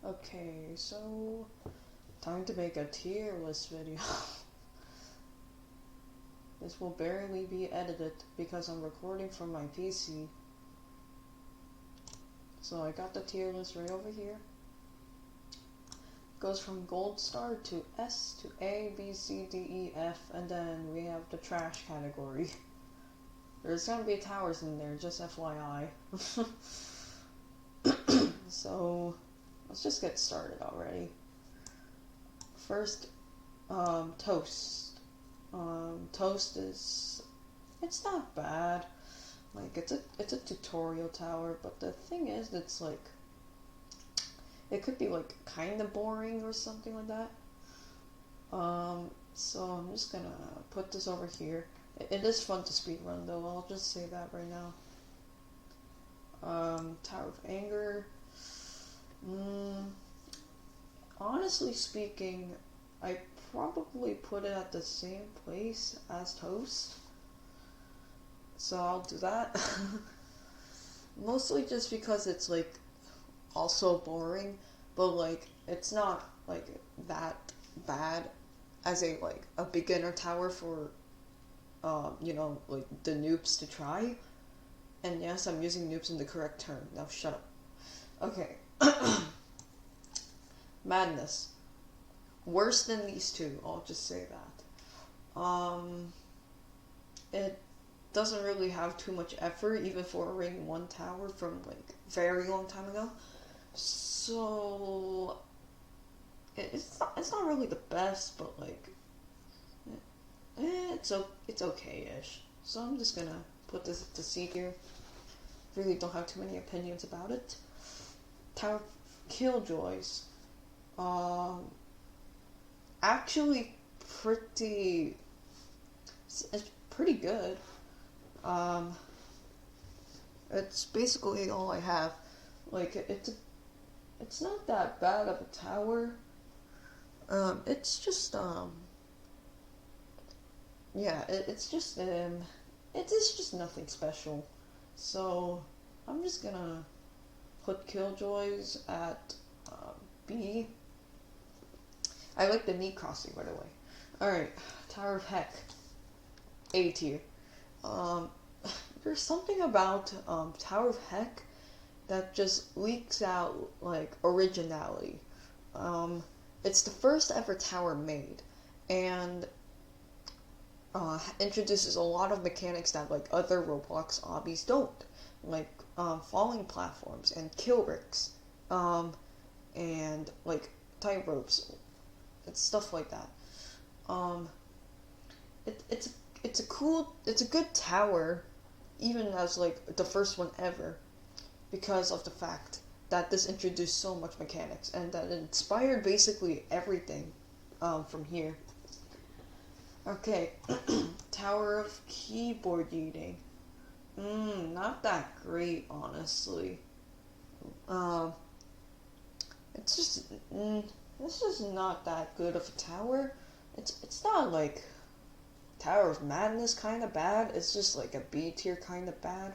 Okay, so time to make a tier list video. This will barely be edited because I'm recording from my PC. So I got the tier list right over here. Goes from gold star to S to A, B, C, D, E, F, and then we have the trash category. There's gonna be towers in there, just FYI. So let's just get started already. First, toast. Toast it's not bad. Like it's a tutorial tower, but the thing is, it's like it could be like kind of boring or something like that. So I'm just gonna put this over here. It is fun to speedrun though. I'll just say that right now. Tower of Anger. Honestly speaking, I probably put it at the same place as Toast. So I'll do that. Mostly just because it's like also boring, but like it's not like that bad as a like a beginner tower for you know, like the noobs to try. And yes, I'm using noobs in the correct term. Now shut up. Okay. Madness. Worse than these two, I'll just say that. It doesn't really have too much effort, even for a Ring 1 tower from like very long time ago. So it's not really the best, but like it's okay-ish. So I'm just gonna put this to C here. Really don't have too many opinions about it. Tower Killjoys. Actually it's pretty good. It's basically all I have. Like it's not that bad of a tower. It's just yeah, it's just nothing special. So I'm just gonna put Killjoys at B. I like the knee crossing, by the way. Alright, Tower of Heck. A tier. There's something about Tower of Heck that just leaks out like originality. It's the first ever tower made, and introduces a lot of mechanics that like other Roblox obbies don't, like falling platforms and kill bricks, and like tight ropes. It's stuff like that. It's a good tower, even as like the first one ever, because of the fact that this introduced so much mechanics and that it inspired basically everything from here. Okay, Tower of Keyboard Eating. Not that great, honestly. It's just not that good of a tower. It's not like Tower of Madness kind of bad. It's just like a B tier kind of bad.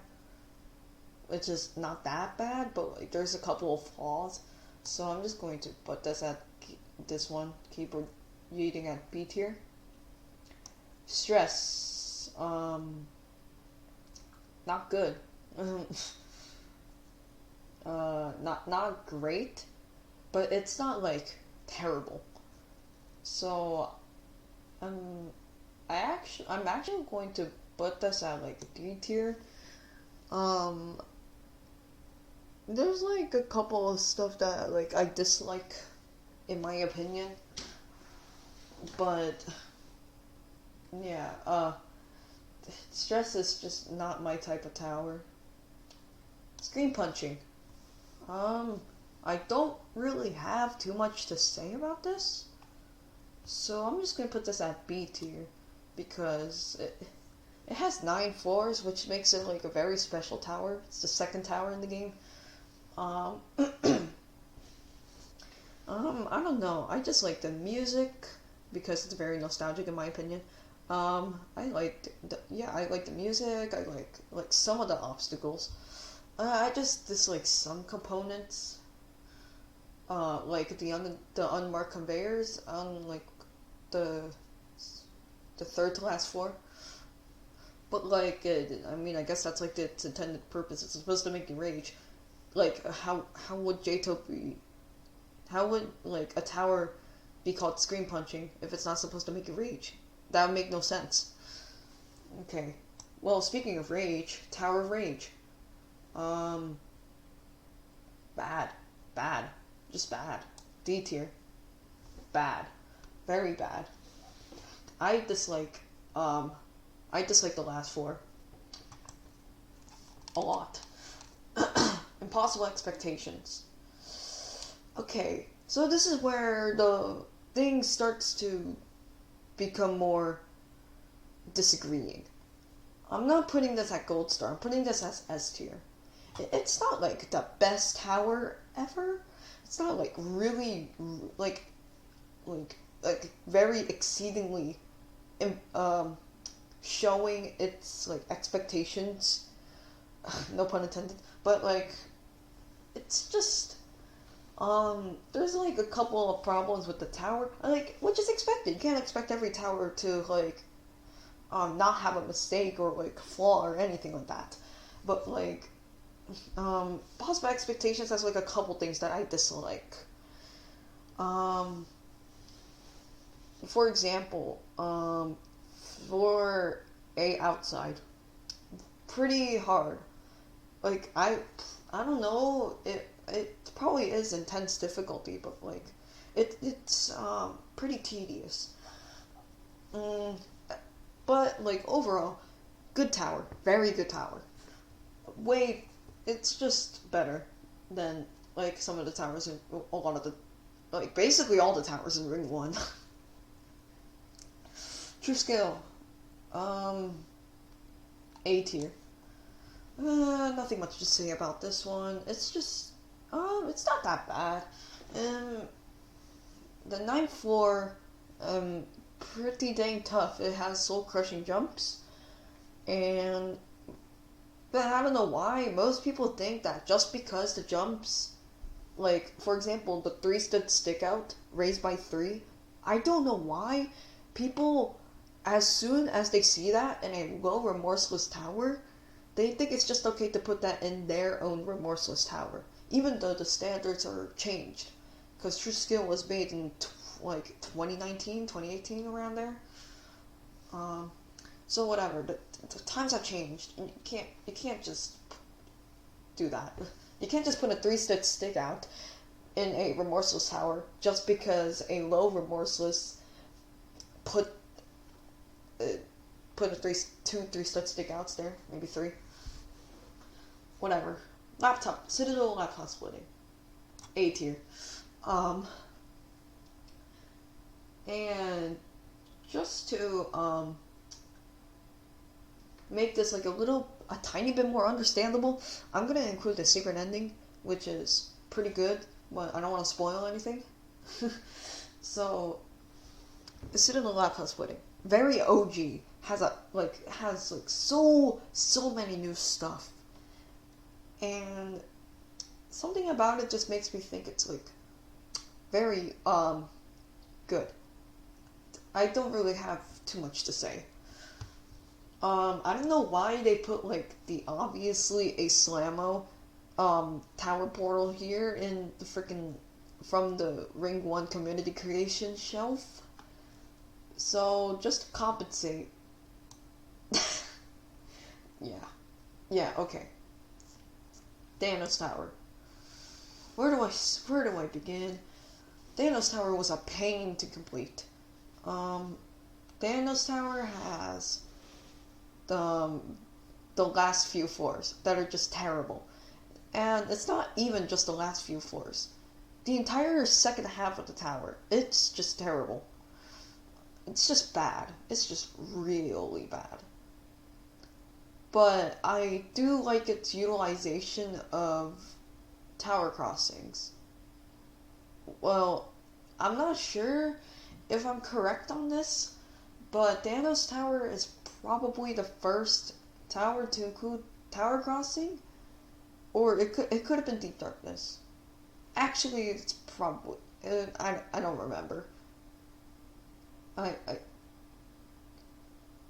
It's just not that bad, but like there's a couple of flaws. So I'm just going to put this Keyboard Eating at B tier. Stress. Not good. Not great, but it's not like terrible. So I'm actually going to put this at like D tier. There's like a couple of stuff that like I dislike, in my opinion, but yeah, Stress is just not my type of tower. Screen punching. I don't really have too much to say about this, so I'm just gonna put this at B tier because it has 9 floors, which makes it like a very special tower. It's the second tower in the game. I don't know. I just like the music because it's very nostalgic in my opinion. I like the music. I like some of the obstacles. I just dislike some components. like the unmarked conveyors on like the the third to last floor. But like, I mean, I guess that's like its intended purpose. It's supposed to make you rage. Like, how would JTOH be? How would like a tower be called screen punching if it's not supposed to make you rage? That would make no sense. Okay. Well, speaking of rage, Tower of Rage. Um, bad, bad, just bad. D tier, bad, very bad. I dislike, um, I dislike the last four a lot. Impossible expectations. Okay, so this is where the thing starts to become more disagreeing. I'm not putting this at gold star. I'm putting this as S tier. It's not like the best tower ever. It's not like really like like very exceedingly showing its like expectations. No pun intended. But like it's just there's like a couple of problems with the tower. Like which is expected. You can't expect every tower to like not have a mistake or like flaw or anything like that. But like possible expectations has like a couple things that I dislike. For example, for a outside, pretty hard. Like I don't know, it probably is intense difficulty, but like it's pretty tedious. Mm, but like overall, good tower, very good tower. Way, it's just better than like some of the towers in a lot of the like basically all the towers in Ring 1. True scale, A tier. Nothing much to say about this one. It's just it's not that bad. The ninth floor, pretty dang tough. It has soul crushing jumps, and but I don't know why most people think that just because the jumps, like for example, the three stick out raised by three. I don't know why people, as soon as they see that in a low remorseless tower, they think it's just okay to put that in their own remorseless tower, even though the standards are changed. Because True Skill was made in like 2019, 2018, around there. So whatever, the times have changed, and you can't just do that. You can't just put a stick out in a remorseless tower just because a low remorseless put put a three stick outs there, maybe three. Whatever. Laptop, Citadel laptop splitting. A tier. And just to make this like a tiny bit more understandable, I'm gonna include the secret ending, which is pretty good, but I don't want to spoil anything. So, the Citadel laptop splitting, very OG, has so many new stuff, and something about it just makes me think it's like very good. I don't really have too much to say. I don't know why they put like the obviously a Slammo tower portal here in the freaking from the Ring 1 community creation shelf. So just to compensate. Yeah. Yeah, okay. Thanos Tower. Where do I begin? Thanos Tower was a pain to complete. Thanos Tower has the last few floors that are just terrible. And it's not even just the last few floors. The entire second half of the tower, it's just terrible. It's just bad. It's just really bad. But I do like its utilization of tower crossings. Well, I'm not sure if I'm correct on this, but Thanos Tower is probably the first tower to include tower crossing, or it could have been Deep Darkness. Actually, it's probably. I don't remember. I, I,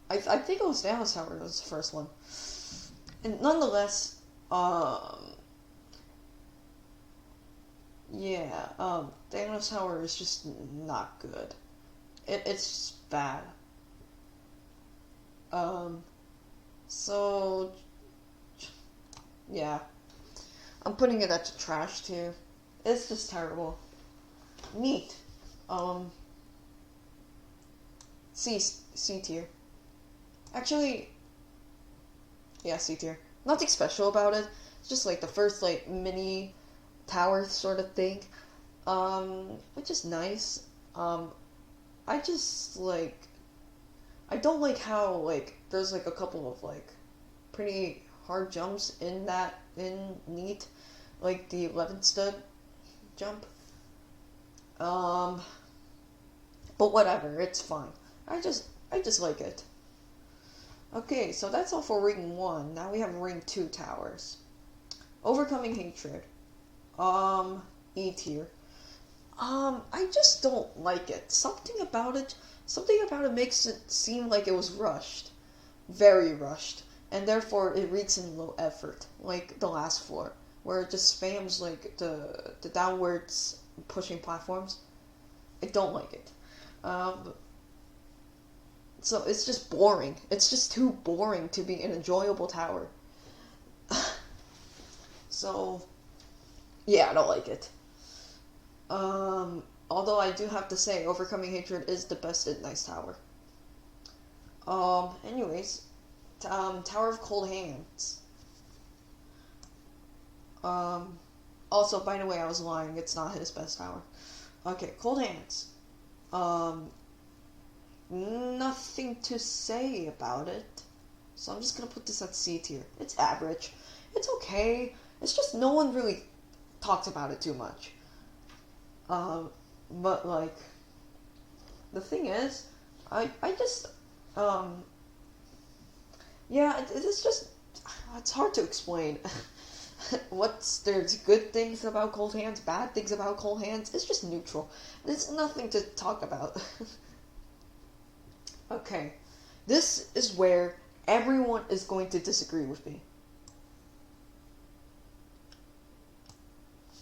I think it was Dallas Tower was the first one. And nonetheless, yeah, Thanos Tower is just not good. It's just bad. So, yeah. I'm putting it at the trash too. It's just terrible. Neat. C tier. Actually, yeah, C tier. Nothing special about it. It's just like the first like mini tower sort of thing. Which is nice. I just like I don't like how like there's like a couple of like pretty hard jumps in Neat, like the 11 stud jump. But whatever, it's fine. I just like it. Okay, so that's all for Ring 1. Now we have Ring 2 towers. Overcoming Hatred. E tier. I just don't like it. Something about it makes it seem like it was rushed. Very rushed. And therefore it reeks in low effort. Like the last floor, where it just spams like the downwards pushing platforms. I don't like it. So it's just boring. It's just too boring to be an enjoyable tower. So, yeah, I don't like it. Although I do have to say, Overcoming Hatred is the best at Nice Tower. Anyways, Tower of Cold Hands. Also, by the way, I was lying. It's not his best tower. Okay, Cold Hands. Nothing to say about it. So I'm just gonna put this at C tier. It's average. It's okay. It's just no one really talks about it too much. But like, the thing is, I just, yeah, it's just, it's hard to explain. There's good things about Cold Hands, bad things about Cold Hands. It's just neutral. There's nothing to talk about. Okay, this is where everyone is going to disagree with me.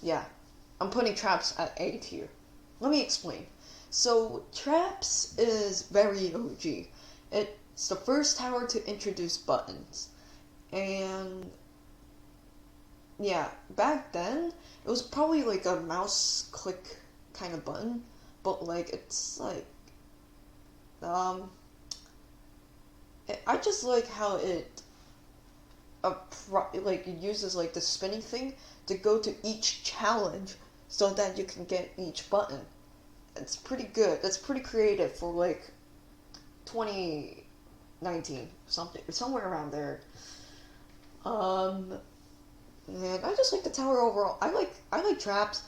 Yeah, I'm putting Traps at A tier. Let me explain. So, Traps is very OG. It's the first tower to introduce buttons. And, yeah, back then, it was probably like a mouse click kind of button. But, like, it's like, I just like how it uses like the spinning thing to go to each challenge so that you can get each button. It's pretty good. It's pretty creative for like 2019 somewhere around there. And I just like the tower overall. I like Traps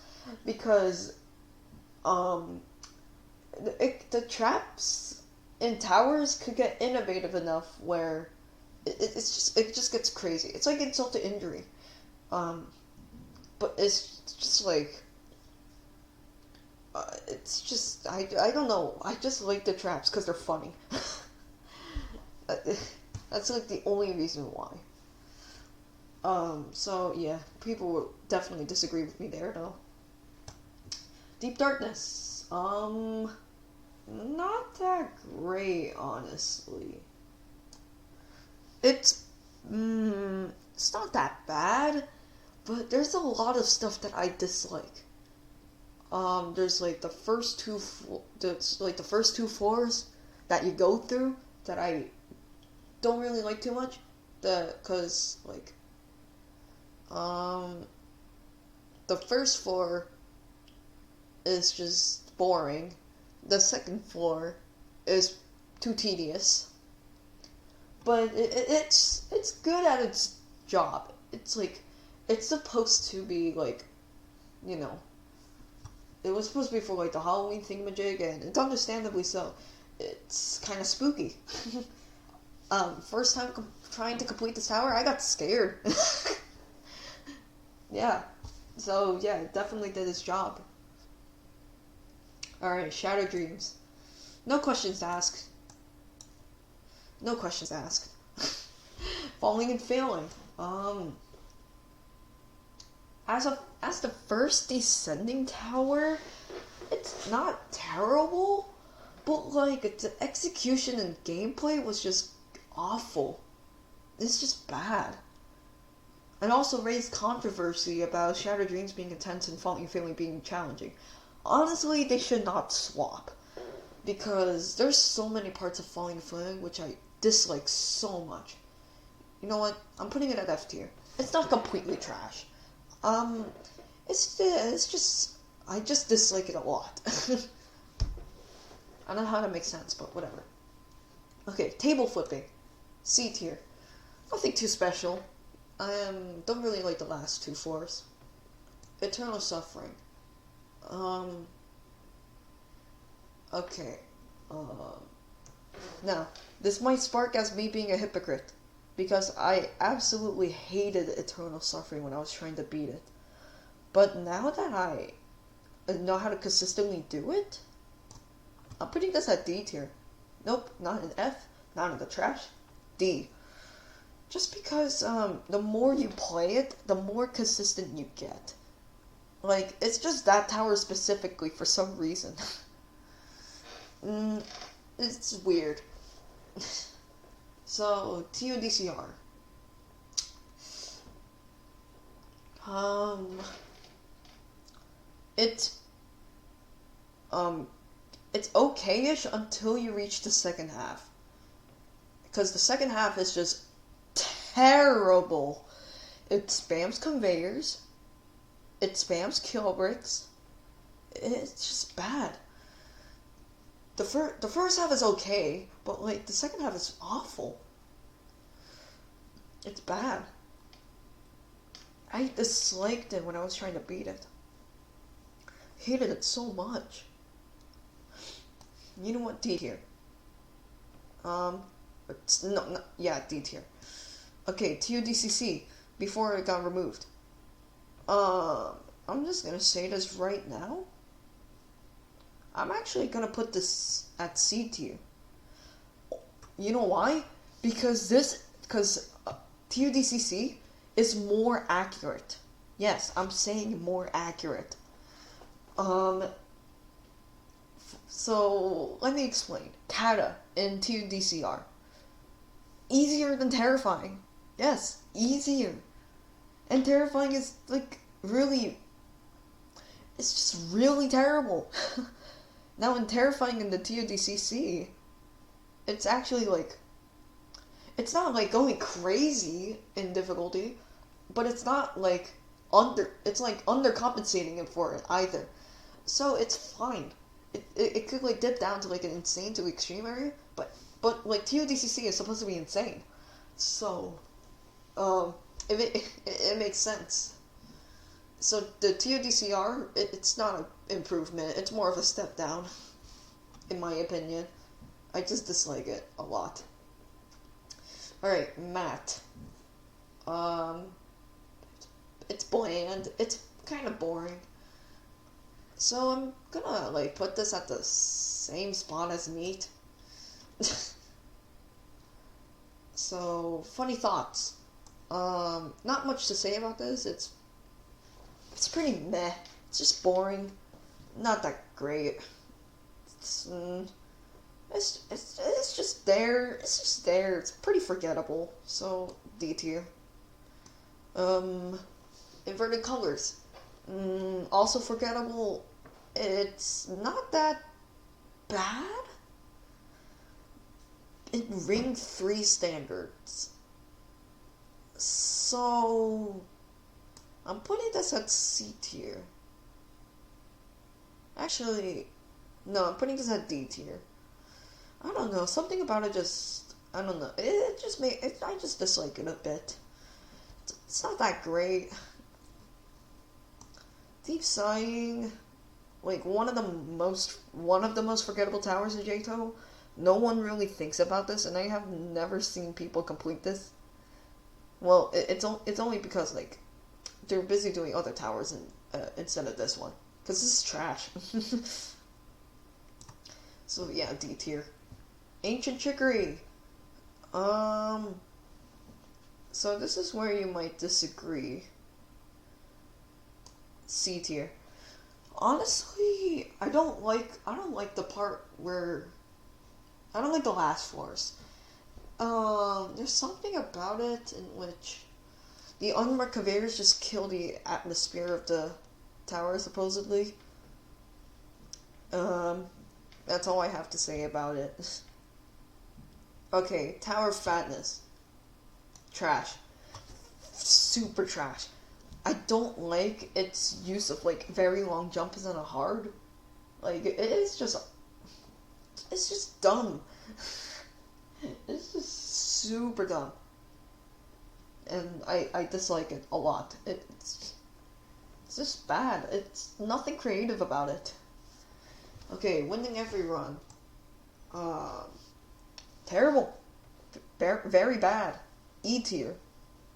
because the traps in towers could get innovative enough where it just gets crazy. It's like insult to injury, but it's just like it's just I don't know. I just like the traps because they're funny. That's like the only reason why. So yeah, people will definitely disagree with me there though. Deep Darkness. Not that great, honestly. It's not that bad, but there's a lot of stuff that I dislike. There's like the first two floors that you go through that I don't really like too much. Cause like, the first floor is just boring. The second floor is too tedious, but it's good at its job. It's like it's supposed to be like, you know, it was supposed to be for like the Halloween thingamajig, and it's understandably so. It's kind of spooky. First time trying to complete this tower, I got scared. Yeah, so yeah, it definitely did its job. Alright, Shadow Dreams. No questions asked. No questions asked. Falling and failing. As the first descending tower, it's not terrible, but like the execution and gameplay was just awful. It's just bad. And also raised controversy about Shadow Dreams being intense and Falling and Failing being challenging. Honestly, they should not swap. Because there's so many parts of Falling and Failing which I dislike so much. You know what? I'm putting it at F tier. It's not completely trash. It's just, I just dislike it a lot. I don't know how that makes sense, but whatever. Okay, table flipping. C tier. Nothing too special. I don't really like the last two floors. Eternal Suffering. Okay. Now, this might spark as me being a hypocrite, because I absolutely hated Eternal Suffering when I was trying to beat it. But now that I know how to consistently do it, I'm putting this at D tier. Nope, not an F, not in the trash, D. Just because the more you play it, the more consistent you get. Like, it's just that tower specifically for some reason. It's weird. So, TUDCR. It's okay-ish until you reach the second half. Because the second half is just terrible. It spams conveyors. It spams kill bricks. It's just bad. The first half is okay, but like the second half is awful. It's bad. I disliked it when I was trying to beat it. Hated it so much. You know what? D tier. D tier. Okay, TUDCC before it got removed. I'm just gonna say this right now. I'm actually gonna put this at C tier. You know why? Because TUDCC is more accurate. Yes, I'm saying more accurate. So let me explain. Kata in TUDCR. Easier than Terrifying. Yes, easier. And Terrifying is like really, it's just really terrible. Now in Terrifying in the TUDCC, it's actually like, it's not like going crazy in difficulty, but it's not like it's like undercompensating it for it either. So it's fine. It could like dip down to like an insane to extreme area, but like TUDCC is supposed to be insane. So, it makes sense. So the TUDCR, it's not an improvement. It's more of a step down, in my opinion. I just dislike it a lot. Alright, Matt. It's bland. It's kind of boring. So I'm gonna like put this at the same spot as Meat. So, funny thoughts. Not much to say about this. It's pretty meh. It's just boring. Not that great. It's just there. It's just there. It's pretty forgettable. So, D tier. Inverted Colors. Also forgettable. It's not that bad in Ring 3 standards. So, I'm putting this at C tier. Actually, no, I'm putting this at D tier. I don't know, something about it just, I don't know, I just dislike it a bit. It's not that great. Deep Sighing, like one of the most forgettable towers in JTOH. No one really thinks about this, and I have never seen people complete this. Well, it's only because like they're busy doing other towers instead of this one, because this is trash. So yeah, D tier. Ancient Chicory. So this is where you might disagree. C tier. Honestly, I don't like the part where I don't like the last floors. There's something about it in which the unmarked conveyors just kill the atmosphere of the tower, supposedly. That's all I have to say about it. Okay, Tower of Fatness. Trash. Super trash. I don't like its use of, like, very long jumps in a hard. Like, it's just dumb. It's just super dumb. And I dislike it a lot. It's just bad. It's nothing creative about it. Okay, winning every run. Terrible. Very bad. E tier.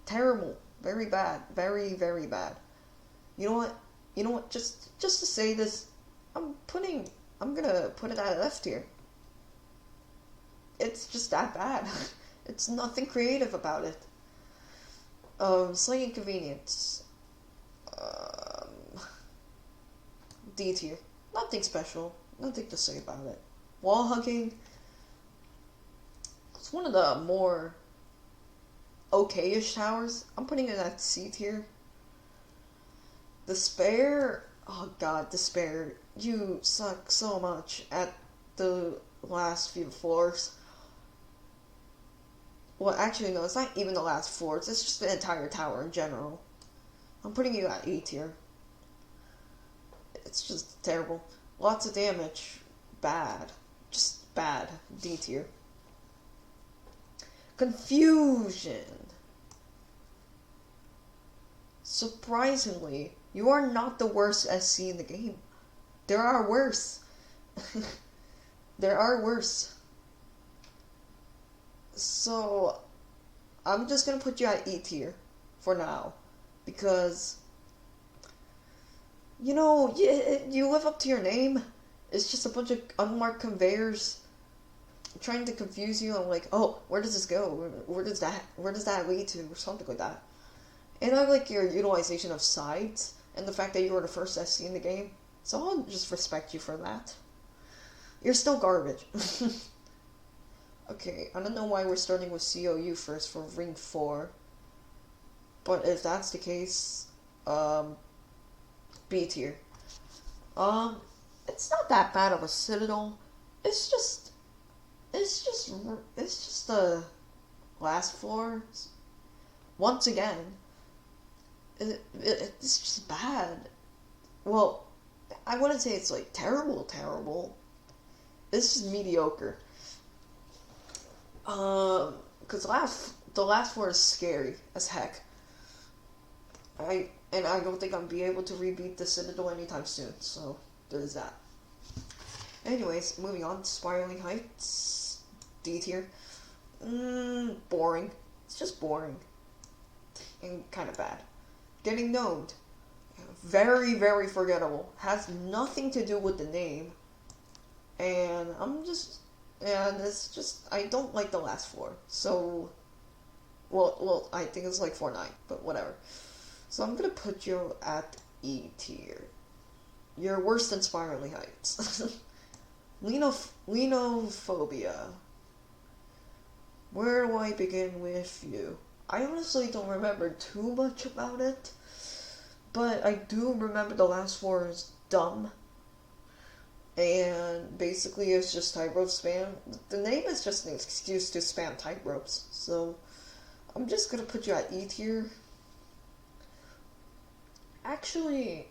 Terrible. Very bad. Very, very bad. You know what? Just to say this, I'm gonna put it at F tier. It's just that bad. It's nothing creative about it. Slight inconvenience. D tier. Nothing special. Nothing to say about it. Wall hugging. It's one of the more okay-ish towers. I'm putting it at C tier. Despair. Oh god, Despair. You suck so much at the last few floors. Well, actually, no, it's not even the last floors. It's just the entire tower in general. I'm putting you at A tier. It's just terrible. Lots of damage. Bad. Just bad. D tier. Confusion. Surprisingly, you are not the worst SC in the game. There are worse. There are worse. So, I'm just gonna put you at E tier for now. Because, you know, you live up to your name. It's just a bunch of unmarked conveyors trying to confuse you on, like, oh, where does this go? Where does that lead to? Or something like that. And I like your utilization of sides and the fact that you were the first SC in the game. So I'll just respect you for that. You're still garbage. Okay, I don't know why we're starting with COU first for Ring 4. But if that's the case, B tier. It's not that bad of a citadel. It's just the last floor. Once again, it's just bad. Well, I wouldn't say it's like terrible. It's just mediocre. Cause the last floor is scary as heck. I don't think I'll be able to rebeat the Citadel anytime soon. So there's that. Anyways, moving on to Spiraling Heights, D tier. Boring. It's just boring and kind of bad. Getting Gnomed. Very, very forgettable. Has nothing to do with the name. And it's just, I don't like the last floor. So, well, I think it's like 4-9, but whatever. So I'm gonna put you at E tier. You're worse than Spiraling Heights. Lenophobia. Where do I begin with you? I honestly don't remember too much about it, but I do remember the last floor is dumb. And basically it's just tightrope spam. The name is just an excuse to spam tightropes. So I'm just gonna put you at E tier. Actually,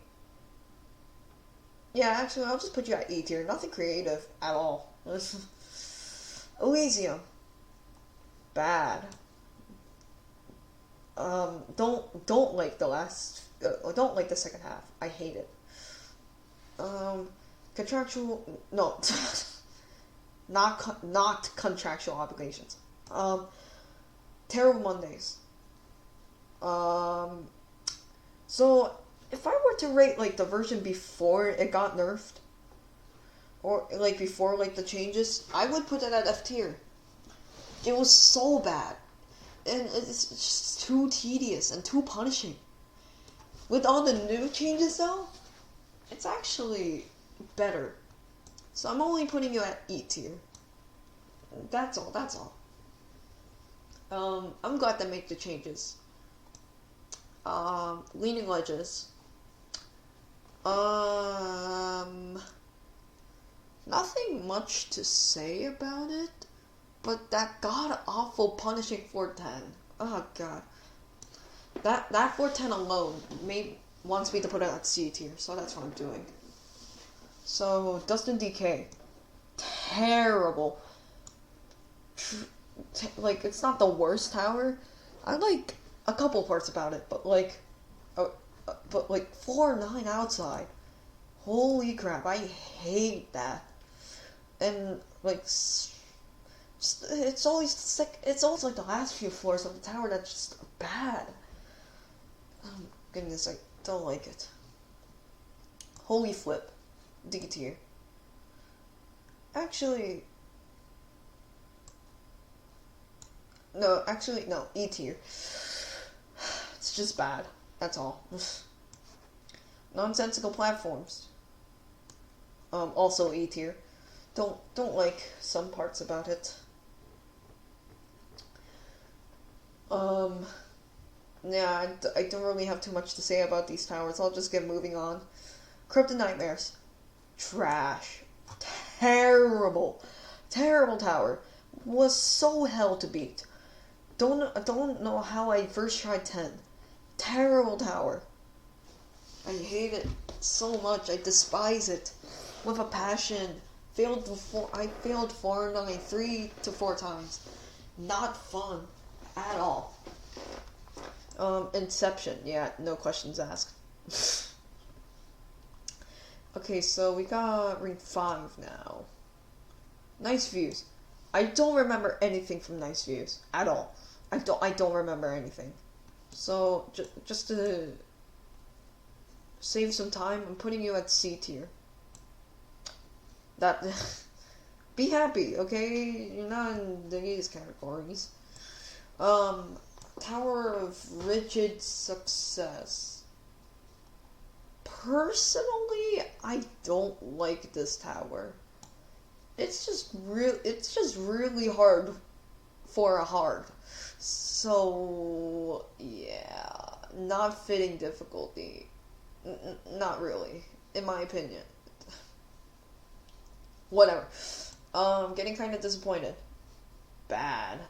I'll just put you at E tier. Nothing creative at all. Elysium. Bad. Don't like the last. Don't like the second half. I hate it. Contractual. No. not contractual obligations. Terrible Mondays. So if I were to rate like the version before it got nerfed, or like before like the changes, I would put it at F tier. It was so bad, and it's just too tedious and too punishing. With all the new changes though, it's actually better. So I'm only putting you at E tier. That's all. That's all. I'm glad they make the changes. Leaning ledges. Nothing much to say about it, but that god awful punishing 410. Oh god. That 410 alone wants me to put it at C tier, so that's what I'm doing. So, Dust and Decay. Terrible. Like, it's not the worst tower. I like a couple parts about it, but like 4-9 outside. Holy crap, I hate that. And like, it's always sick. It's always like the last few floors of the tower that's just bad. Oh goodness, I don't like it. Holy flip, D tier. Actually, no, E tier. It's just bad. That's all. Nonsensical platforms. Also E tier. Don't like some parts about it. Yeah, I don't really have too much to say about these towers. I'll just get moving on. Cryptid Nightmares. Trash. Terrible. Terrible tower. Was so hell to beat. Don't know how I first tried 10. Terrible tower. I hate it so much. I despise it with a passion. I failed 4-9 3 to 4 times. Not fun at all. Inception. Yeah, no questions asked. Okay, so we got Ring 5 now. Nice Views. I don't remember anything from Nice Views at all. I don't remember anything. So just to save some time, I'm putting you at C tier. That be happy, okay? You're not in these categories. Tower of Rigid Success. Personally, I don't like this tower. It's just really hard for a hard. So yeah, not fitting difficulty. Not really, in my opinion. Whatever. Getting kind of disappointed. Bad.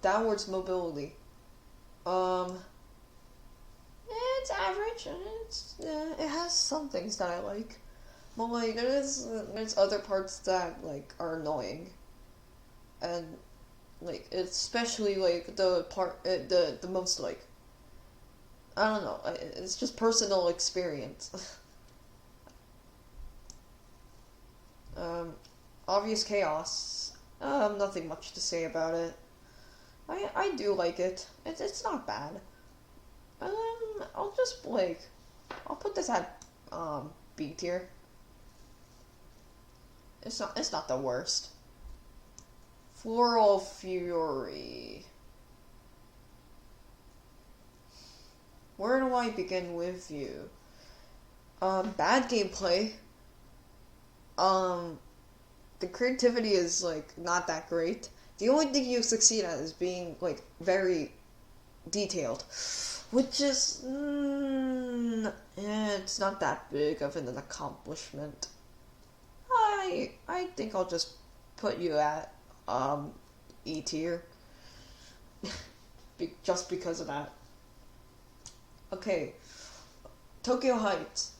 Downwards mobility. It's average. It has some things that I like, but like there's other parts that like are annoying, and like especially like the part the most like I don't know. It's just personal experience. Obvious Chaos. Nothing much to say about it. I do like it. It's not bad. I'll just like I'll put this at B tier. It's not the worst. Floral Fury. Where do I begin with you? Bad gameplay. The creativity is like not that great. The only thing you succeed at is being like very detailed, which is it's not that big of an accomplishment. I think I'll just put you at E tier, just because of that. Okay, Tokyo Heights,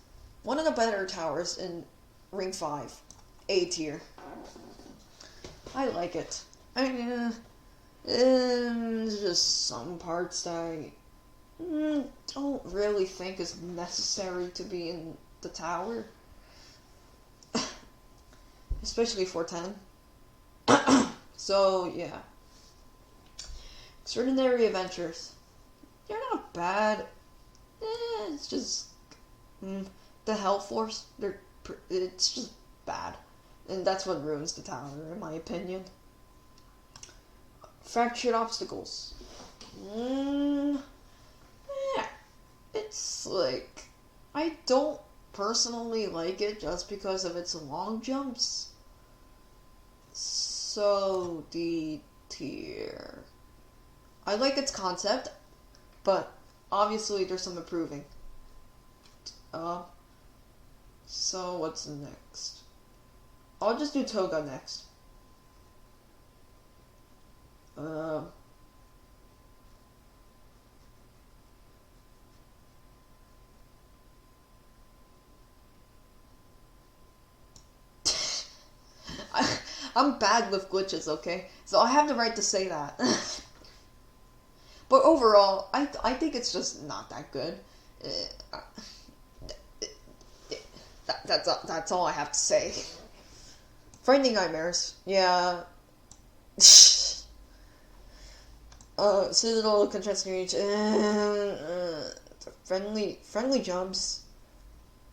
one of the better towers in Ring 5, A tier. I like it. I mean, there's just some parts that I don't really think is necessary to be in the tower. Especially 410. So, yeah. Extraordinary Adventures. They're not bad. It's just the health force, it's just bad. And that's what ruins the tower, in my opinion. Fractured obstacles. Yeah. It's like, I don't personally like it just because of its long jumps. So, D tier. I like its concept, but obviously there's some improving. So what's next? I'll just do Toga next. I'm bad with glitches, okay? So I have the right to say that. But overall, I think it's just not that good. That's all I have to say. Frightening Nightmares, yeah. Citadel contesting reach. Friendly jumps.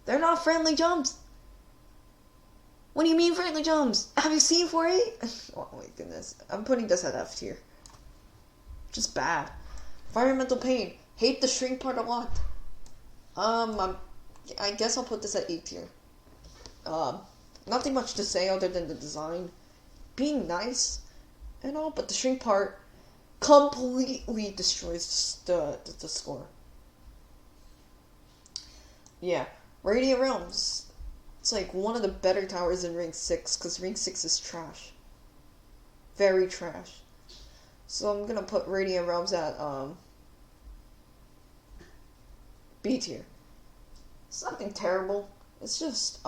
They're not friendly jumps. What do you mean friendly jumps? Have you seen 4-8? Oh my goodness. I'm putting this at F tier. Just bad. Environmental pain. Hate the shrink part a lot. I guess I'll put this at E tier. Nothing much to say other than the design being nice and all, but the shrink part completely destroys the score. Yeah, Radiant Realms. It's like one of the better towers in Ring 6, because Ring 6 is trash. Very trash. So I'm gonna put Radiant Realms at B tier. It's nothing terrible. It's just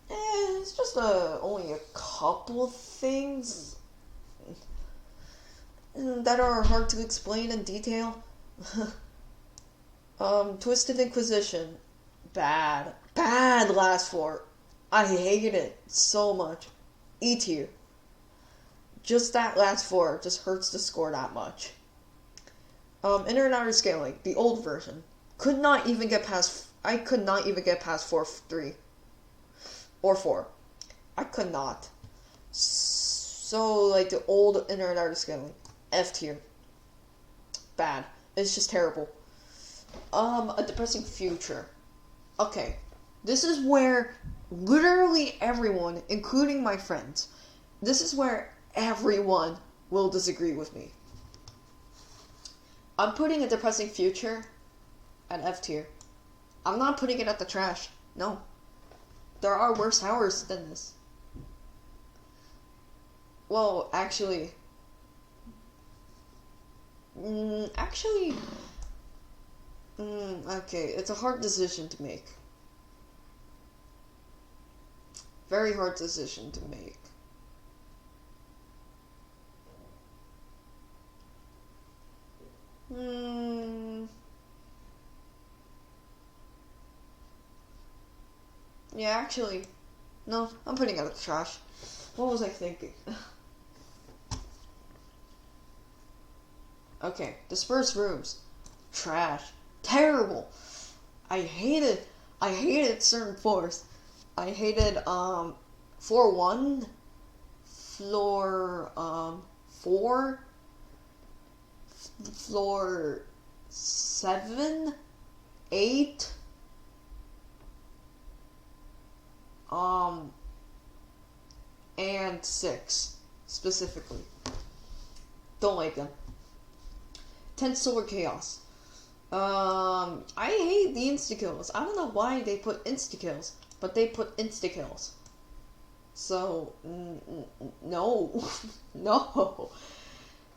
it's just only a couple of things that are hard to explain in detail. Twisted Inquisition. Bad last four. I hated it so much. E tier. Just that last four just hurts the score that much. Inner and outer scaling, the old version. I could not even get past 4-3 or 4. I could not. So like the old inner and outer scaling, F tier. Bad. It's just terrible. A depressing future. Okay, this is where literally everyone, including my friends, this is where everyone will disagree with me. I'm putting a depressing future at F tier. I'm not putting it at the trash. No. There are worse towers than this. Well, actually, okay, it's a hard decision to make. Very hard decision to make. Yeah, actually, no, I'm putting it at the trash. What was I thinking? Okay, dispersed rooms. Trash. Terrible. I hated certain floors. I hated 4-1, floor 4, floor 7, 8, and 6 specifically. Don't like them. 10 Solar Chaos. I hate the insta-kills. I don't know why they put insta-kills, but they put insta-kills. So, no. No.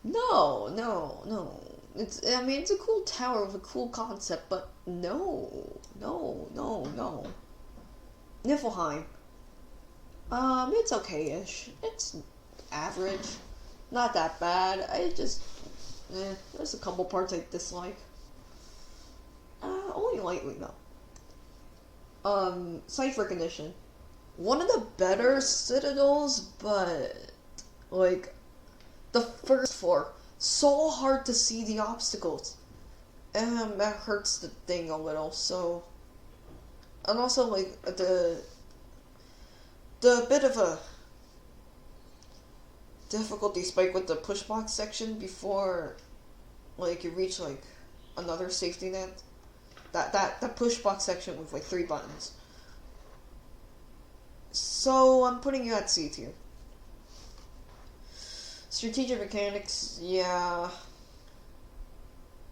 No. It's a cool tower with a cool concept, but no. Niflheim. It's okay-ish. It's average. Not that bad. There's a couple parts I dislike. Only lightly, though. Sight recognition. One of the better citadels, but, like, the first 4, so hard to see the obstacles. that hurts the thing a little, so... And also, like, the bit of a difficulty spike with the push box section before, like, you reach, like, another safety net. That push box section with, like, 3 buttons. So, I'm putting you at C tier. Strategic mechanics, yeah.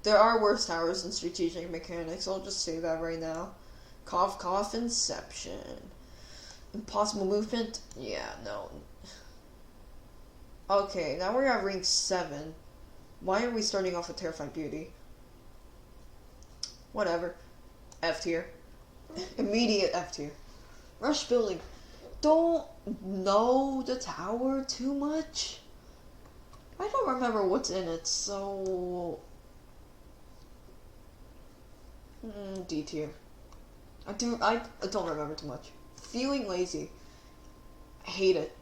There are worse towers than strategic mechanics, I'll just say that right now. Cough, cough, Inception. Impossible movement, yeah, no. Okay, now we're at rank 7. Why are we starting off with Terrified Beauty? Whatever. F tier. Immediate F tier. Rush building. Don't know the tower too much. I don't remember what's in it, so... D tier. I don't remember too much. Feeling lazy. I hate it.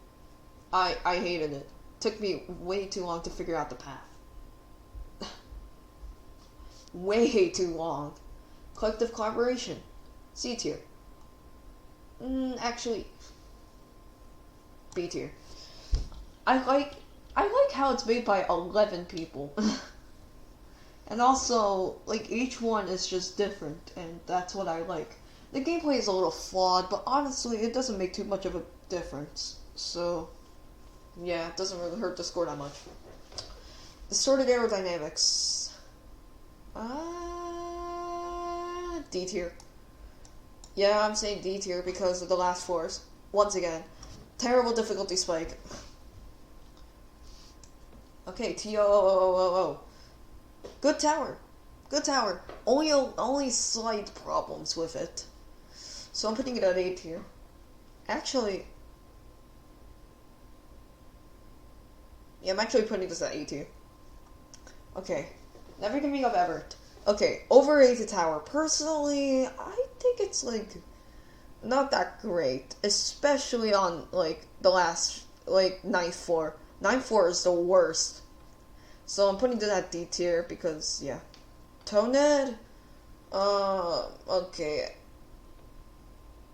I hated it. Took me way too long to figure out the path. Way too long. Collective collaboration. C tier. Actually, B tier. I like how it's made by 11 people. And also, like, each one is just different, and that's what I like. The gameplay is a little flawed, but honestly, it doesn't make too much of a difference. So, yeah, it doesn't really hurt the score that much. Distorted aerodynamics. D tier. Yeah, I'm saying D tier because of the last fours. Once again, terrible difficulty spike. Okay, T-O-O-O-O-O. Good tower. Good tower. Only slight problems with it. So I'm putting it at A tier. Actually... Yeah, I'm actually putting this at A tier. Okay. Never Giving Up Everett. Okay, overrated tower. Personally, I think it's, like, not that great. Especially on, like, the last, like, Knife 4. Knife 4 is the worst. So I'm putting it at D tier because, yeah. Toned? Okay.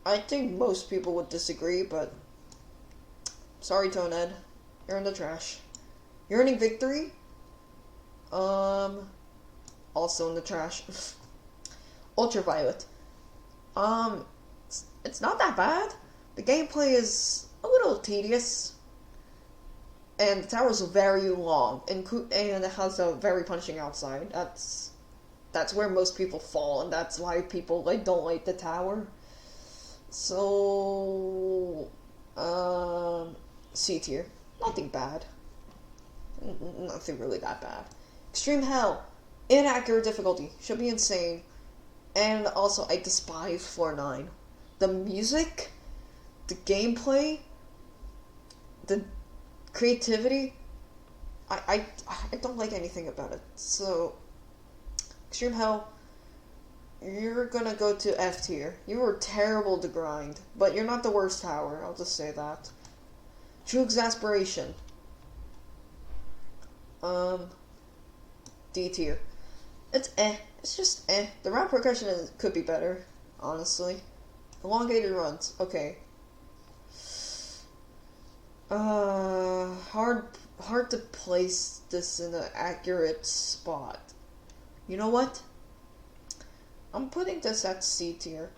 I think most people would disagree, but... Sorry, Toned. You're in the trash. Yearning Victory? Also in the trash. Ultraviolet. It's not that bad. The gameplay is a little tedious. And the tower is very long, and it has a very punishing outside. That's where most people fall, and that's why people like don't like the tower. So, C tier, nothing bad, nothing really that bad. Extreme Hell, inaccurate difficulty, should be insane, and also I despise Floor 9. The music, the gameplay, the creativity, I don't like anything about it. So, Extreme Hell, you're gonna go to F tier. You were terrible to grind, but you're not the worst tower, I'll just say that. True Exasperation. D tier. It's It's just The round progression could be better, honestly. Elongated runs, okay. Hard to place this in an accurate spot. You know what? I'm putting this at C tier.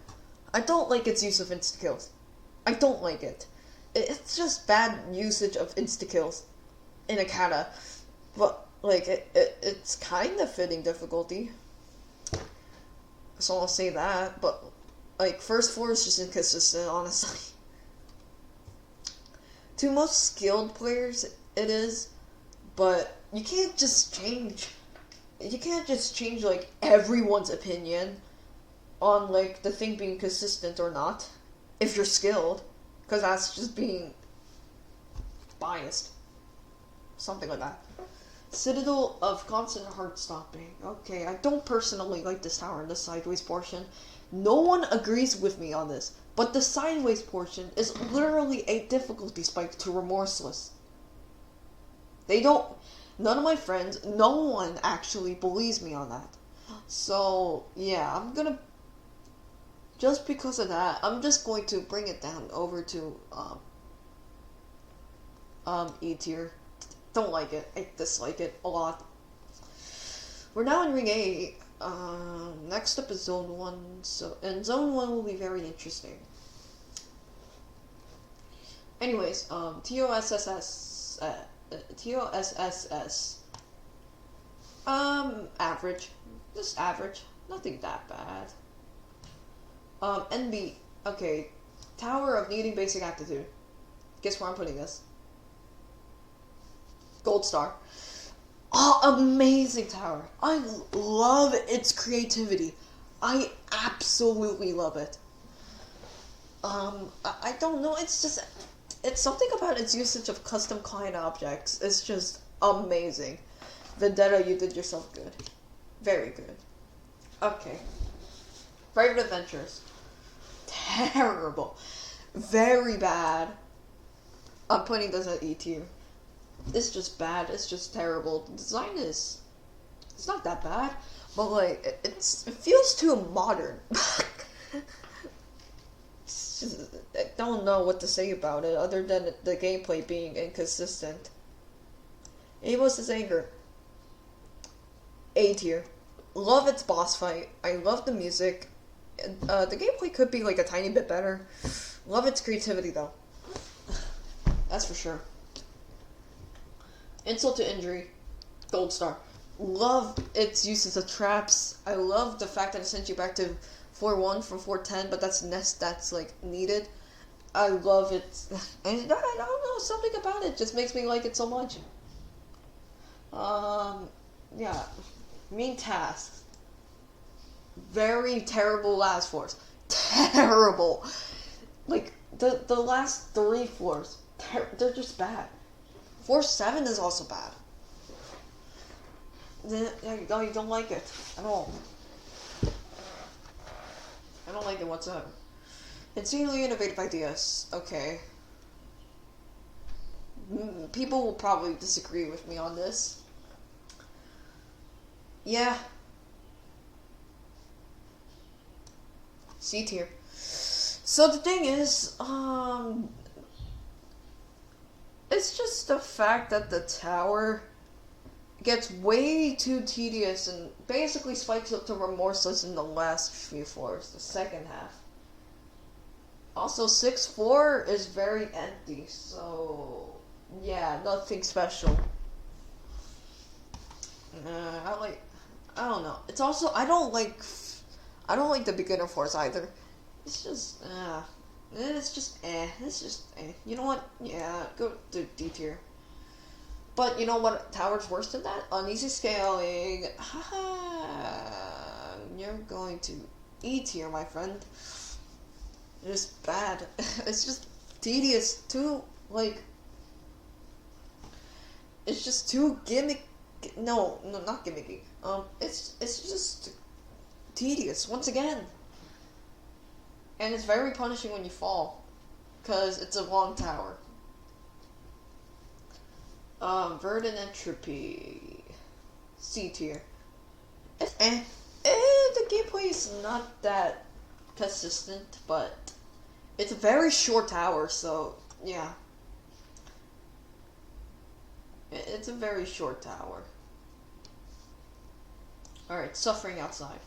I don't like its use of insta-kills. I don't like it. It's just bad usage of insta-kills in a kata. But, like, it's kind of fitting difficulty. So I'll say that, but, like, first floor is just inconsistent, honestly. To most skilled players, it is, but you can't just change, like, everyone's opinion on, like, the thing being consistent or not, if you're skilled, because that's just being biased. Something like that. Citadel of Constant Heart Stopping. Okay, I don't personally like this tower in the sideways portion. No one agrees with me on this, but the sideways portion is literally a difficulty spike to Remorseless. None of my friends, no one actually believes me on that. So yeah, I'm gonna just because of that, I'm just going to bring it down over to E tier. Don't like it. I dislike it a lot. We're now in Ring 8. Next up is Zone 1. And Zone 1 will be very interesting. Anyways, TOSSS. TOSSS. Average. Just average. Nothing that bad. NB. Okay. Tower of Needing Basic Aptitude. Guess where I'm putting this? Gold star. Oh, amazing tower. I love its creativity. I absolutely love it. I don't know, it's something about its usage of custom client objects. It's just amazing. Vendetta, you did yourself good. Very good. Okay. Private Adventures. Terrible. Very bad. I'm putting this at E tier. It's just bad. It's just terrible. The design is... It's not that bad. But, like, it feels too modern. I don't know what to say about it other than the gameplay being inconsistent. Amos' Anger. A tier. Love its boss fight. I love the music. The gameplay could be like a tiny bit better. Love its creativity though. That's for sure. Insult to Injury. Gold star. Love its uses of traps. I love the fact that it sends you back to 4-1 from 4-10, but that's like needed. I love it. I don't know, something about it just makes me like it so much. Yeah. Mean Tasks. Very terrible last floors. Terrible. Like, the last 3 floors, they're just bad. Floor 7 is also bad. I don't like it at all. I don't like it whatsoever. Insanely innovative ideas. Okay. People will probably disagree with me on this. Yeah. C tier. So the thing is, it's just the fact that the tower gets way too tedious and basically spikes up to remorseless in the last few floors, the second half. Also, 6-4 is very empty, so yeah, nothing special. I don't know. It's also, I don't like the beginner floors either. It's just, It's just, You know what? Yeah, go to D tier. But you know what tower's worse than that? Uneasy scaling. Haha. You're going to E tier, my friend. It's bad. It's just tedious. It's just too gimmick. No, not gimmicky. It's just tedious once again. And it's very punishing when you fall, because it's a long tower. Verdant Entropy. C tier. The gameplay is not that consistent, but it's a very short tower, so yeah. It's a very short tower. Alright, Suffering Outside.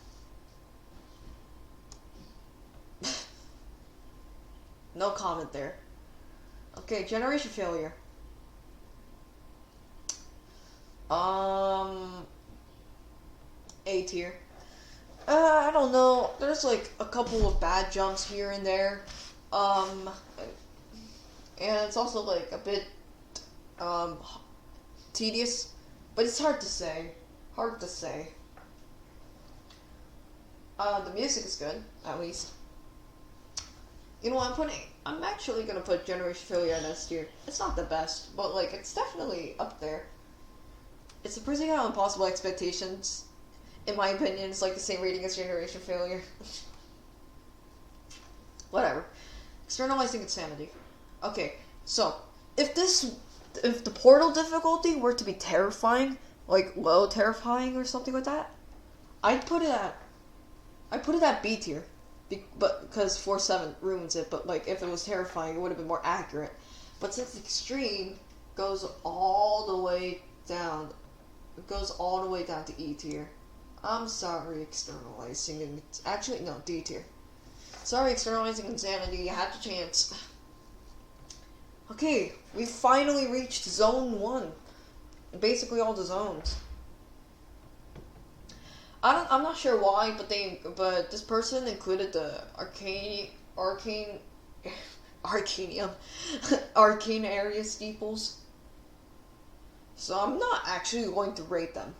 No comment there. Okay, Generation Failure. A tier. I don't know. There's like a couple of bad jumps here and there. And it's also like a bit tedious, but it's hard to say. The music is good, at least. You know what I'm actually gonna put Generation Failure in S tier. It's not the best, but like it's definitely up there. It's surprising how Impossible Expectations, in my opinion, is like the same rating as Generation Failure. Whatever. Externalizing Insanity. Okay, so if the portal difficulty were to be terrifying, like low terrifying or something like that, I'd put it at B tier, but because 4-7 ruins it. But like if it was terrifying, it would have been more accurate. But since extreme goes all the way down, it goes all the way down to E tier. I'm sorry, externalizing, and actually no, D tier. Sorry, externalizing insanity. You had your chance. Okay, we finally reached zone 1. Basically all the zones. I'm not sure why, but this person included the arcanium arcane area steeples. So I'm not actually going to rate them.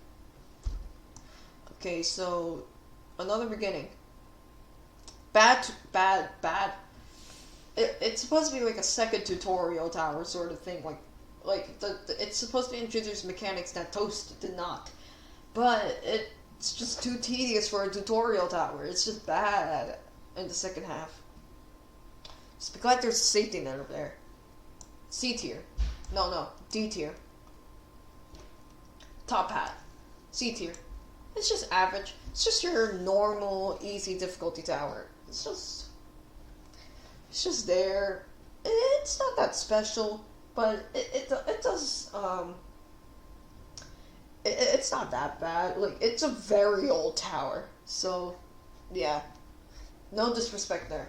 Okay, so another beginning. Bad. It's supposed to be like a second tutorial tower sort of thing, like it's supposed to introduce mechanics that Toast did not, but it's just too tedious for a tutorial tower. It's just bad in the second half. Just be glad there's a safety net over there. C tier. No, D tier. Top hat. C tier. It's just average. It's just your normal, easy difficulty tower. It's just there. It's not that special, but it does, it's not that bad. Like, it's a very old tower. So, yeah. No disrespect there.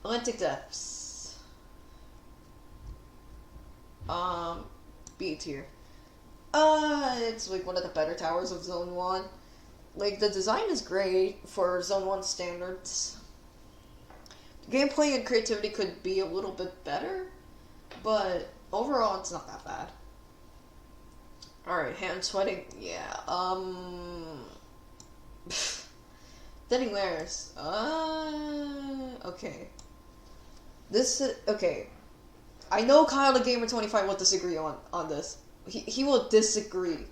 Atlantic Depths. B tier. It's like one of the better towers of Zone 1. Like, the design is great for Zone 1 standards. Gameplay and creativity could be a little bit better, but overall it's not that bad. Alright, hand sweating, yeah, Thinning layers, okay. Okay. I know Kyle the Gamer 25 will disagree on this. He will disagree.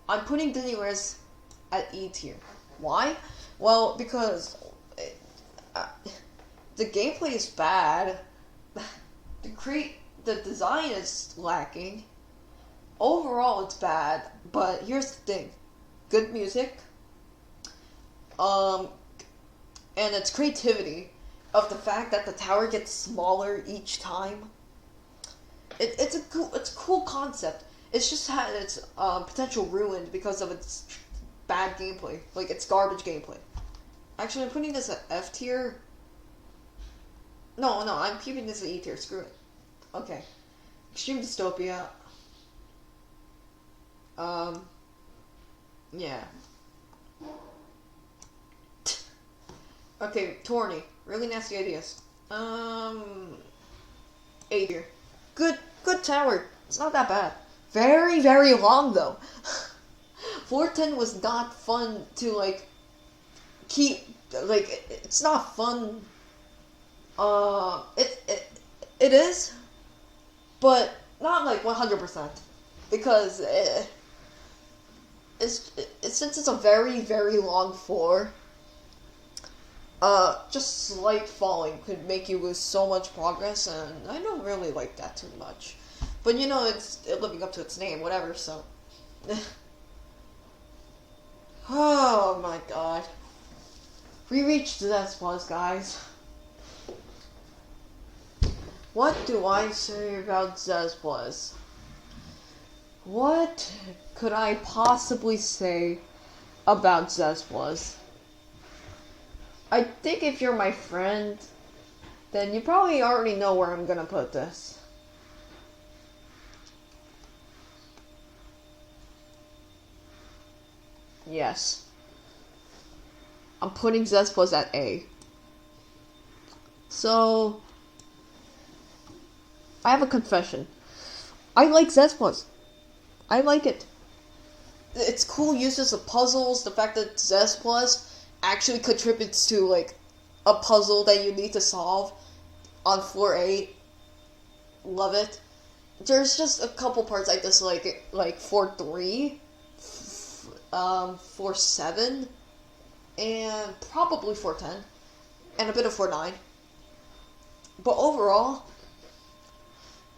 I'm putting thinning layers at E tier. Why? Well, because the gameplay is bad. The design is lacking. Overall, it's bad. But here's the thing: good music, and its creativity of the fact that the tower gets smaller each time. It's a cool concept. It's just had its potential ruined because of its bad gameplay, like its garbage gameplay. Actually, I'm putting this at F tier. No, I'm keeping this at E tier. Screw it. Okay. Extreme Dystopia. Yeah. Okay, Torny. Really nasty ideas. A tier. Good tower. It's not that bad. Very, very long though. 410 was not fun to like keep, like, it's not fun. It is, but not like 100%, because since it's a very, very long floor, just slight falling could make you lose so much progress, and I don't really like that too much. But you know, it's living up to its name, whatever, so. Oh my god. We reached this was, guys. What do I say about Zesplas? What could I possibly say about Zesplas? I think if you're my friend, then you probably already know where I'm gonna put this. Yes. I'm putting Zesplas at A. So, I have a confession. I like Zesplas. I like it. It's cool uses of puzzles. The fact that Zesplas actually contributes to like a puzzle that you need to solve on floor 8. Love it. There's just a couple parts I dislike, like floor 3, floor 7, and probably floor 10, and a bit of floor 9. But overall,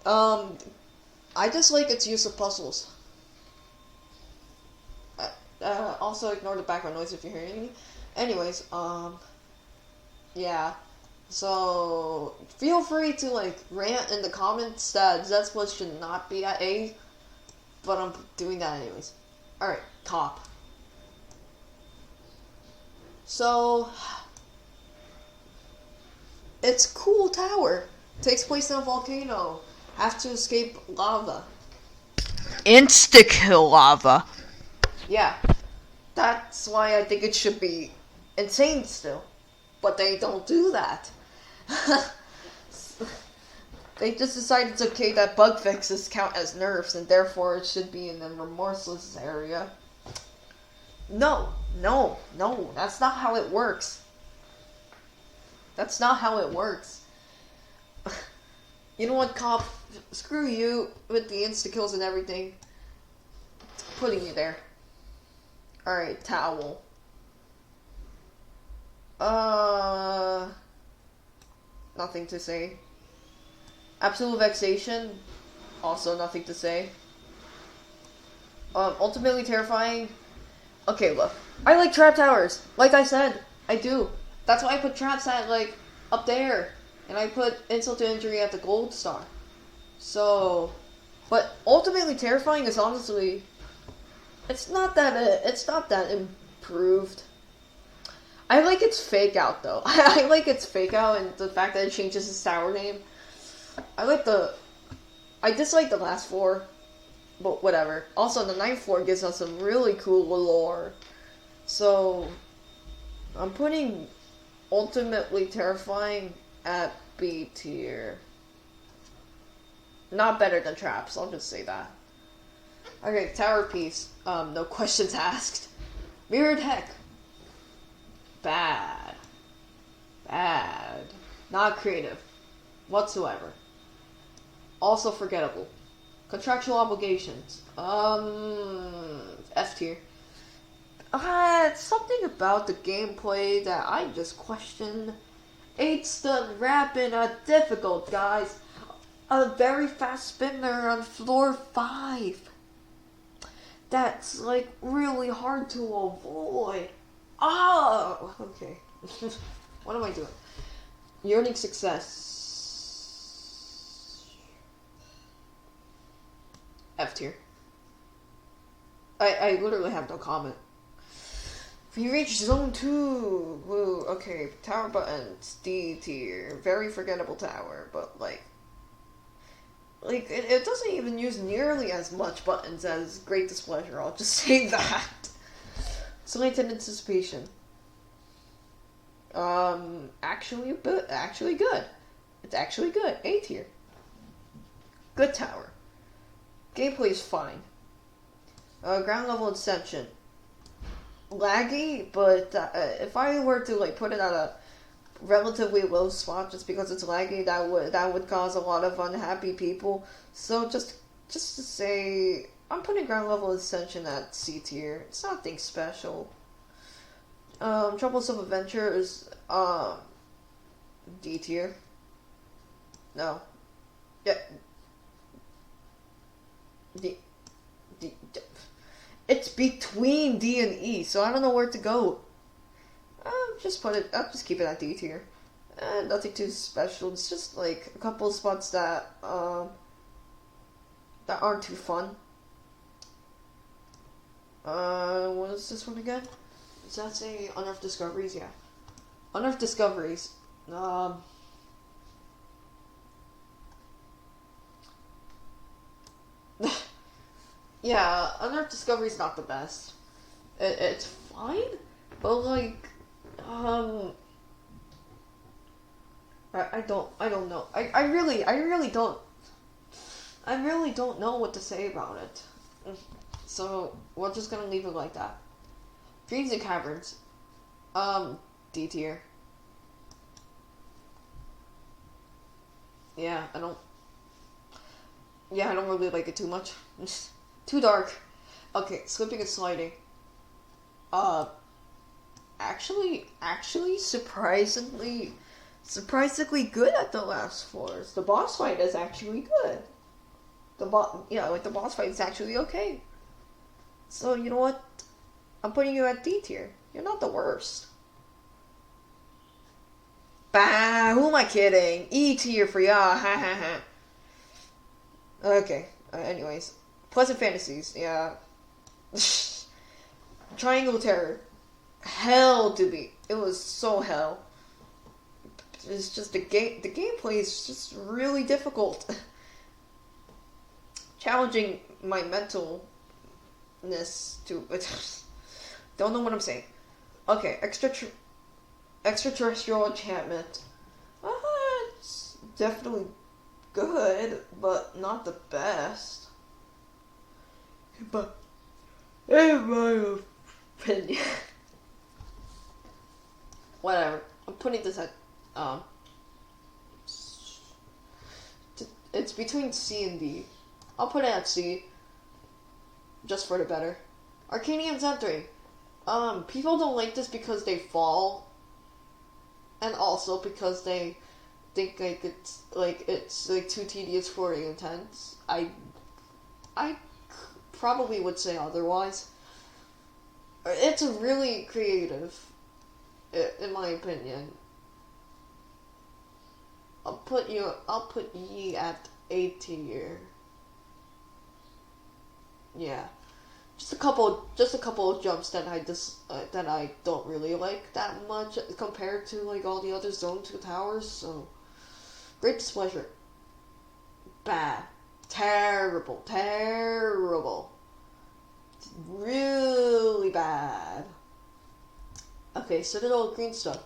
I dislike its use of puzzles. Also ignore the background noise if you're hearing any. Anyways, yeah. So feel free to like rant in the comments that Zsplit should not be at A, but I'm doing that anyways. Alright, top. So it's a cool tower. Takes place in a volcano. Have to escape lava. Insta-kill lava. Yeah. That's why I think it should be insane still. But they don't do that. They just decided it's okay that bug fixes count as nerfs and therefore it should be in the remorseless area. No, that's not how it works. That's not how it works. You know what, cop? Screw you with the insta-kills and everything. Putting you there. Alright, towel. Nothing to say. Absolute vexation. Also nothing to say. Ultimately terrifying. Okay, look. I like trap towers. Like I said, I do. That's why I put traps at, like, up there. And I put insult to injury at the gold star. So, but ultimately terrifying is honestly, it's not that improved. I like its fake out though. I like its fake out and the fact that it changes its tower name. I dislike the last floor, but whatever. Also, the 9th floor gives us some really cool lore. So, I'm putting ultimately terrifying at B tier. Not better than traps, I'll just say that. Okay, tower piece. No questions asked. Mirrored heck. Bad. Not creative. Whatsoever. Also forgettable. Contractual obligations. F tier. Something about the gameplay that I just question. 8's done rapping difficult, guys. A very fast spinner on floor 5. That's like really hard to avoid. Oh, okay. What am I doing? Yearning success. F tier. I literally have no comment. We reached zone 2. Woo, okay. Tower buttons. D tier. Very forgettable tower, but like it doesn't even use nearly as much buttons as Great Displeasure. I'll just say that. Slanted anticipation. Actually good. It's actually good. A tier. Good tower. Gameplay is fine. Ground level ascension. Laggy, but if I were to like put it at a relatively low spot just because it's laggy, that would cause a lot of unhappy people. So just to say, I'm putting ground level ascension at C tier. It's nothing special. Troublesome adventures, D tier. No. Yeah. D. It's between D and E, so I don't know where to go. I'll just keep it at D tier. Nothing too special. It's just like a couple of spots that aren't too fun. What is this one again? Does that say Unearthed Discoveries? Yeah. Unearthed Discoveries. Yeah, Unearthed Discovery's not the best. It's fine, but like, I don't know. I really don't know what to say about it. So we're just gonna leave it like that. Dreams and Caverns, D tier. Yeah, I don't really like it too much. Too dark. Okay, slipping and sliding. Actually, surprisingly good at the last floors. The boss fight is actually good. The boss fight is actually okay. So you know what? I'm putting you at D tier. You're not the worst. Bah, who am I kidding? E tier for ya, ha ha ha. Okay, anyways. Pleasant Fantasies, yeah. Triangle Terror. Hell to beat. It was so hell. It's just the gameplay is just really difficult. Challenging my mentalness to... Don't know what I'm saying. Okay, extraterrestrial enchantment. It's definitely good, but not the best. But in my opinion, whatever. I'm putting this at it's between C and D. I'll put it at C, just for the better. Arcanium Zen3. People don't like this because they fall, and also because they think it's too tedious for the intense. I probably would say otherwise. It's really creative, in my opinion. I'll put ye at A tier. Yeah. Just a couple of jumps that I don't really like that much compared to like all the other Zone 2 towers. So, Great Displeasure. Bad. Terrible. It's really bad. Okay, Citadel Green Stuff.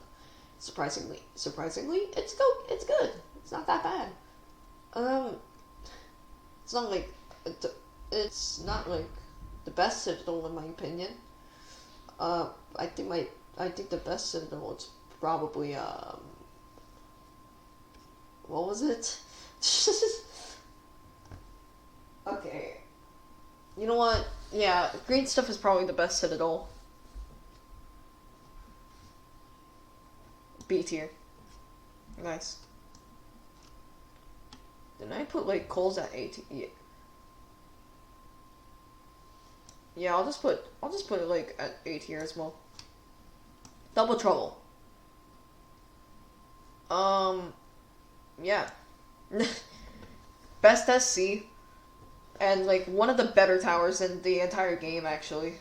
Surprisingly, it's good. It's not that bad. It's not like the best Citadel in my opinion. I think the best Citadel is probably what was it? Okay. You know what? Yeah, Green Stuff is probably the best Citadel. B tier. Nice. Didn't I put like Coles at A tier? Yeah. Yeah, I'll just put it like at A tier as well. Double Trouble. Yeah. Best SC. And like one of the better towers in the entire game actually.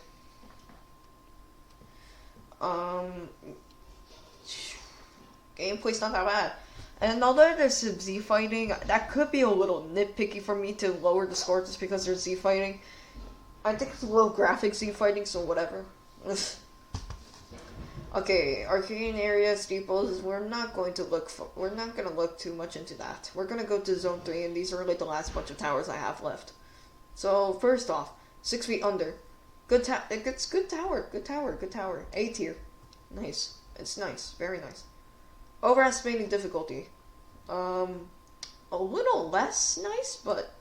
Gameplay's not that bad. And although there's some Z fighting, that could be a little nitpicky for me to lower the score just because there's Z fighting. I think it's a little graphic Z fighting, so whatever. Okay, arcane area steeples. We're not gonna look too much into that. We're gonna go to Zone 3, and these are like the last bunch of towers I have left. So first off, 6 feet under. Good tower. A tier. Nice. It's nice. Very nice. Overestimating difficulty. A little less nice, but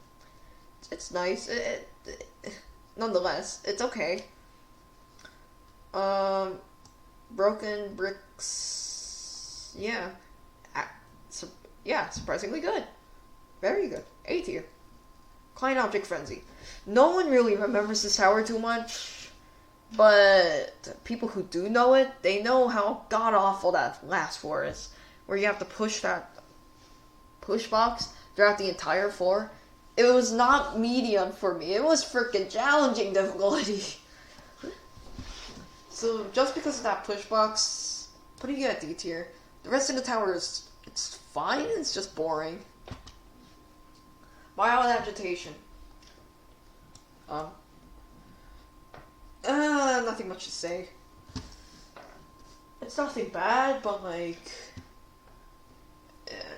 it's nice. Nonetheless, it's okay. Broken bricks. Yeah. Surprisingly good. Very good. A tier. Client Object Frenzy. No one really remembers this tower too much, but people who do know it, they know how god-awful that last floor is, where you have to push that push box throughout the entire floor. It was not medium for me. It was freaking challenging difficulty. So just because of that push box, putting it at D tier. The rest of the tower it's fine. It's just boring. Mild Agitation. Nothing much to say. It's nothing bad, but like,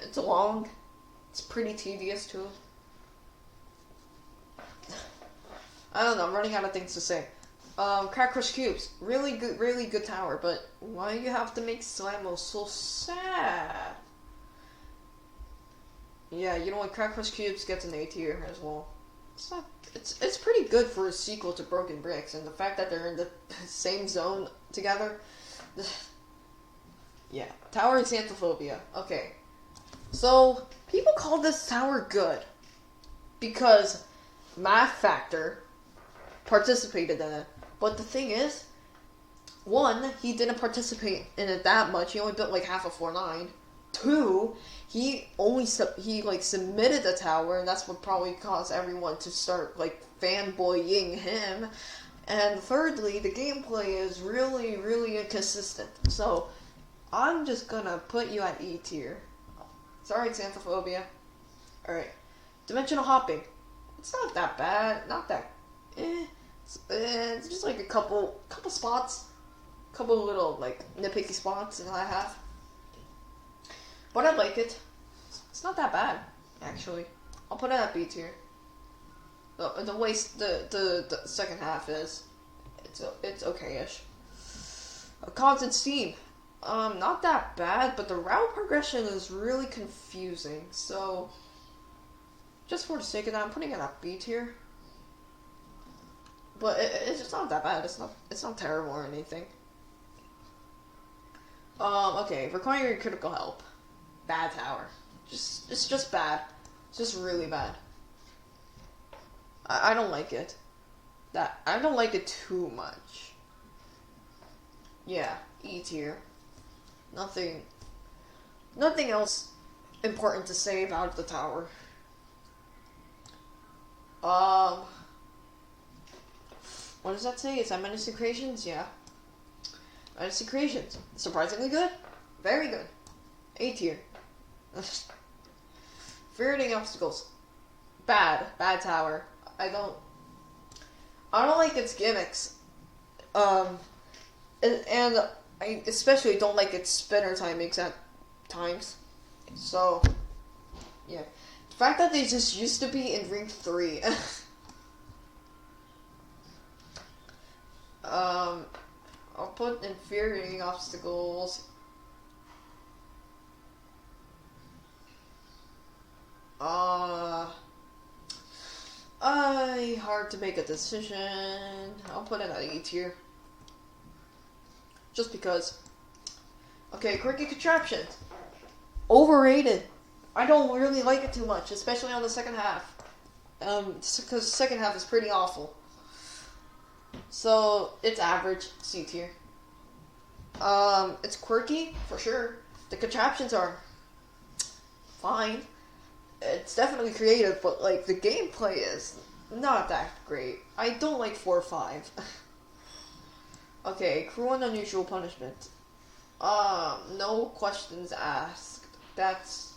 it's long. It's pretty tedious too. I don't know. I'm running out of things to say. Crack Crush Cubes. Really good tower, but why do you have to make Slamo so sad? Yeah, you know what? Crack Crush Cubes gets an A tier as well. It's pretty good for a sequel to Broken Bricks, and the fact that they're in the same zone together. Yeah, Tower Xanthophobia. Okay, so people call this tower good because Math Factor participated in it, but the thing is, one, he didn't participate in it that much. He only built like half a 4.9. Two, he like submitted the tower, and that's what probably caused everyone to start like fanboying him. And thirdly, the gameplay is really, really inconsistent. So I'm just gonna put you at E tier. Sorry, Xanthophobia. Alright. Dimensional hopping. It's not that bad. Not that. It's just like a couple spots. Couple little, like, nitpicky spots that I have. But I like it. It's not that bad, actually. I'll put it at B tier. The second half is. It's okay-ish. Constant Steam. Not that bad, but the route progression is really confusing. So, just for the sake of that, I'm putting it at B tier. But it's just not that bad. It's not terrible or anything. Okay, requiring critical help. Bad tower. It's just bad. It's just really bad. I don't like it. I don't like it too much. Yeah, E tier. Nothing else important to say about the tower. What does that say? Is that Menacing Creations? Yeah. Menacing Creations. Surprisingly good. Very good. A tier. Ferreting obstacles. Bad. Bad tower. I don't like its gimmicks. And I especially don't like its spinner timings at times. So, yeah. The fact that they just used to be in Ring 3. I'll put infuriating obstacles. Hard to make a decision. I'll put it at E tier. Just because. Okay, quirky contraptions. Overrated. I don't really like it too much, especially on the second half. Because the second half is pretty awful. So, it's average, C tier. It's quirky, for sure. The contraptions are fine. It's definitely creative, but, like, the gameplay is not that great. I don't like 4 or 5. Okay, cruel and unusual punishment. No questions asked. That's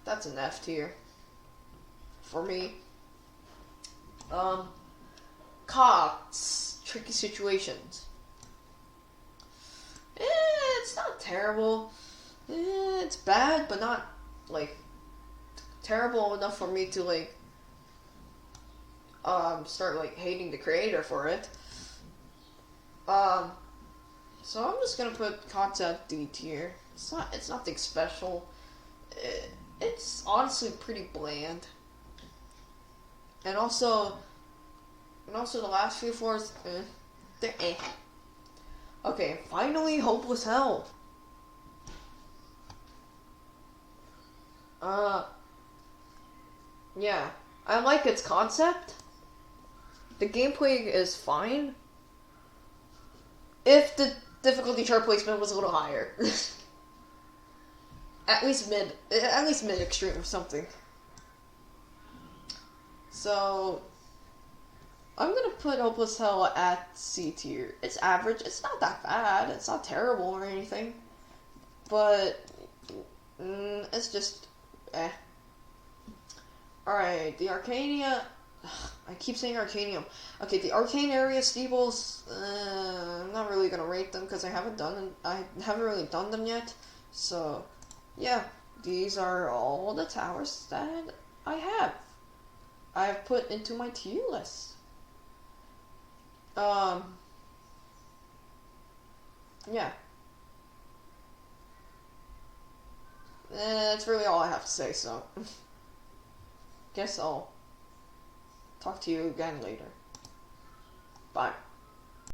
an F tier. For me. COTS. Tricky situations. It's not terrible. It's bad, but not, like, terrible enough for me to, like, start, like, hating the creator for it. So I'm just gonna put COTS at D tier. It's nothing special. It's honestly pretty bland. And also the last few floors, they're eh. Okay, finally, Hopeless Hell. Yeah, I like its concept. The gameplay is fine. If the difficulty chart placement was a little higher. At least mid extreme or something. So, I'm gonna put Hopeless Hell at C tier. It's average. It's not that bad. It's not terrible or anything. But, it's just, eh. Alright, the Arcania... I keep saying Arcanium. Okay, the Arcane Area Steebles, I'm not really gonna rate them because I haven't really done them yet. So, yeah, these are all the towers that I have put into my tier list. Yeah. That's really all I have to say, so guess I'll talk to you again later. Bye.